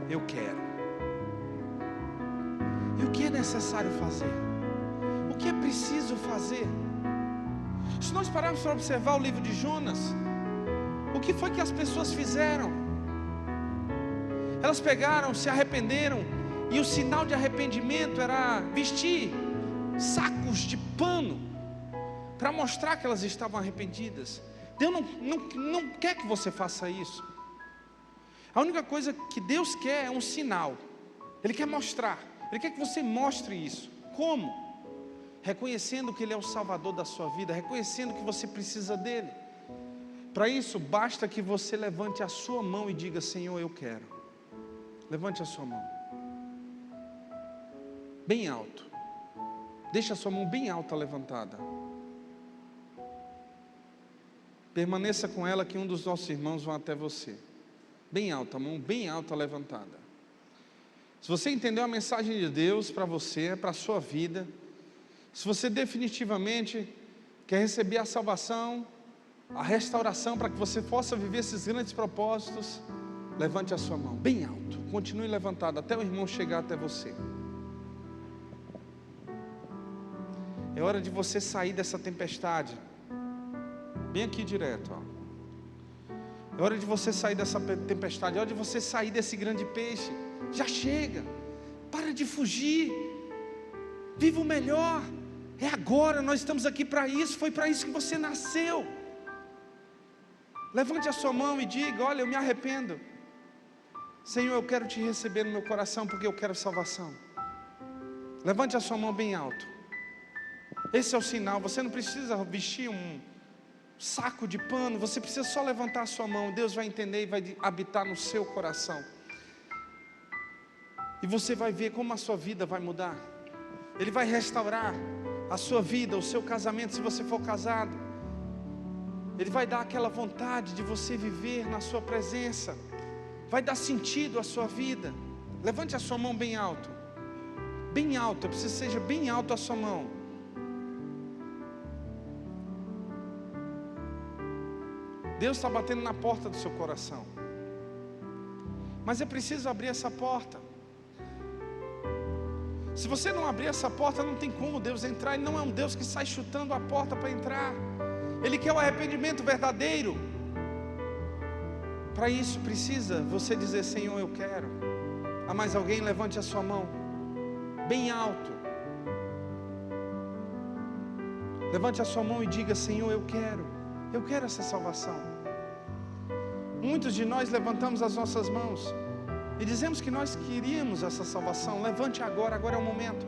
eu quero. E o que é necessário fazer? O que é preciso fazer? Se nós pararmos para observar o livro de Jonas, o que foi que as pessoas fizeram? Elas pegaram, se arrependeram, e o sinal de arrependimento era vestir sacos de pano para mostrar que elas estavam arrependidas. Deus não quer que você faça isso. A única coisa que Deus quer é um sinal. Ele quer mostrar. Ele quer que você mostre isso. Como? Reconhecendo que Ele é o Salvador da sua vida, reconhecendo que você precisa dEle. Para isso, basta que você levante a sua mão e diga: Senhor, eu quero. Levante a sua mão bem alto. Deixa a sua mão bem alta levantada. Permaneça com ela, que um dos nossos irmãos vão até você. Bem alta, a mão bem alta levantada. Se você entendeu a mensagem de Deus para você, para a sua vida, se você definitivamente quer receber a salvação, a restauração, para que você possa viver esses grandes propósitos, levante a sua mão bem alto. Continue levantado até o irmão chegar até você. É hora de você sair dessa tempestade. Bem aqui direto, ó. É hora de você sair dessa tempestade. É hora de você sair desse grande peixe. Já chega. Para de fugir. Viva o melhor. É agora, nós estamos aqui para isso. Foi para isso que você nasceu. Levante a sua mão e diga: olha, eu me arrependo. Senhor, eu quero te receber no meu coração, porque eu quero salvação. Levante a sua mão bem alto. Esse é o sinal. Você não precisa vestir um saco de pano. Você precisa só levantar a sua mão. Deus vai entender e vai habitar no seu coração. E você vai ver como a sua vida vai mudar. Ele vai restaurar a sua vida, o seu casamento, se você for casado. Ele vai dar aquela vontade de você viver na sua presença. Vai dar sentido à sua vida. Levante a sua mão bem alto. Bem alto, eu preciso que seja bem alto a sua mão. Deus está batendo na porta do seu coração. Mas é preciso abrir essa porta. Se você não abrir essa porta, não tem como Deus entrar. Ele não é um Deus que sai chutando a porta para entrar. Ele quer o arrependimento verdadeiro. Para isso precisa você dizer: Senhor, eu quero. Há mais alguém? Levante a sua mão bem alto. Levante a sua mão e diga: Senhor, eu quero. Eu quero essa salvação. Muitos de nós levantamos as nossas mãos e dizemos que nós queríamos essa salvação. Levante agora, agora é o momento.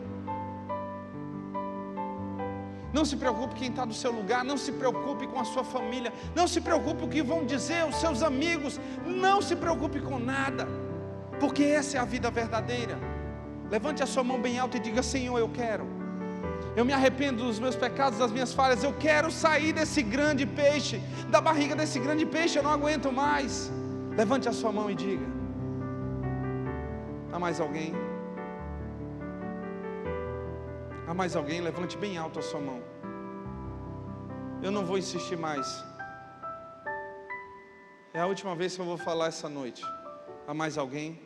Não se preocupe quem está do seu lugar, não se preocupe com a sua família, não se preocupe o que vão dizer os seus amigos, não se preocupe com nada, porque essa é a vida verdadeira. Levante a sua mão bem alta e diga: Senhor, eu quero. Eu me arrependo dos meus pecados, das minhas falhas. Eu quero sair desse grande peixe, da barriga desse grande peixe. Eu não aguento mais. Levante a sua mão e diga. Há mais alguém? Há mais alguém? Levante bem alto a sua mão. Eu não vou insistir mais. É a última vez que eu vou falar essa noite. Há mais alguém?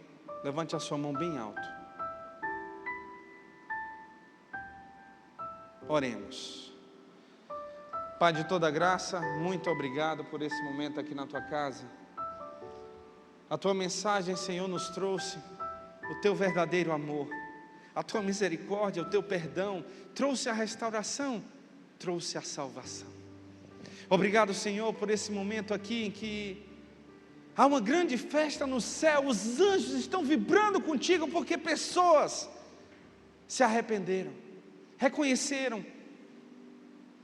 Levante a sua mão bem alto. Oremos. Pai de toda graça, muito obrigado por esse momento aqui na tua casa. A tua mensagem, Senhor, nos trouxe o teu verdadeiro amor, a tua misericórdia, o teu perdão, trouxe a restauração, trouxe a salvação. Obrigado, Senhor, por esse momento aqui em que há uma grande festa no céu, os anjos estão vibrando contigo, porque pessoas se arrependeram, reconheceram,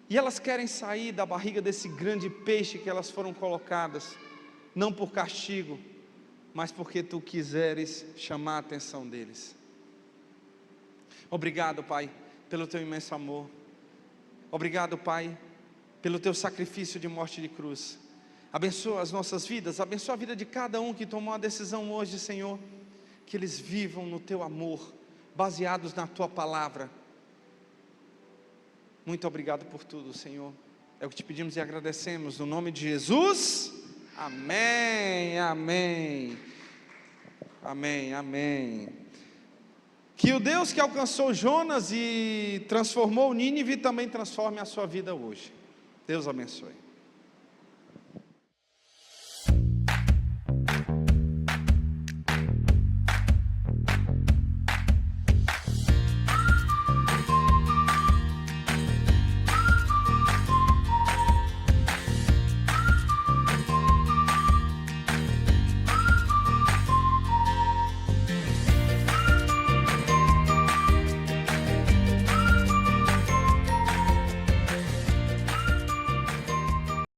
e elas querem sair da barriga desse grande peixe que elas foram colocadas, não por castigo, mas porque tu quiseres chamar a atenção deles. Obrigado, Pai, pelo teu imenso amor. Obrigado, Pai, pelo teu sacrifício de morte de cruz. Abençoa as nossas vidas, abençoa a vida de cada um que tomou a decisão hoje, Senhor, que eles vivam no teu amor, baseados na tua palavra. Muito obrigado por tudo, Senhor. É o que te pedimos e agradecemos, no nome de Jesus. Amém, amém, amém, amém. Que o Deus que alcançou Jonas e transformou Nínive também transforme a sua vida hoje. Deus abençoe.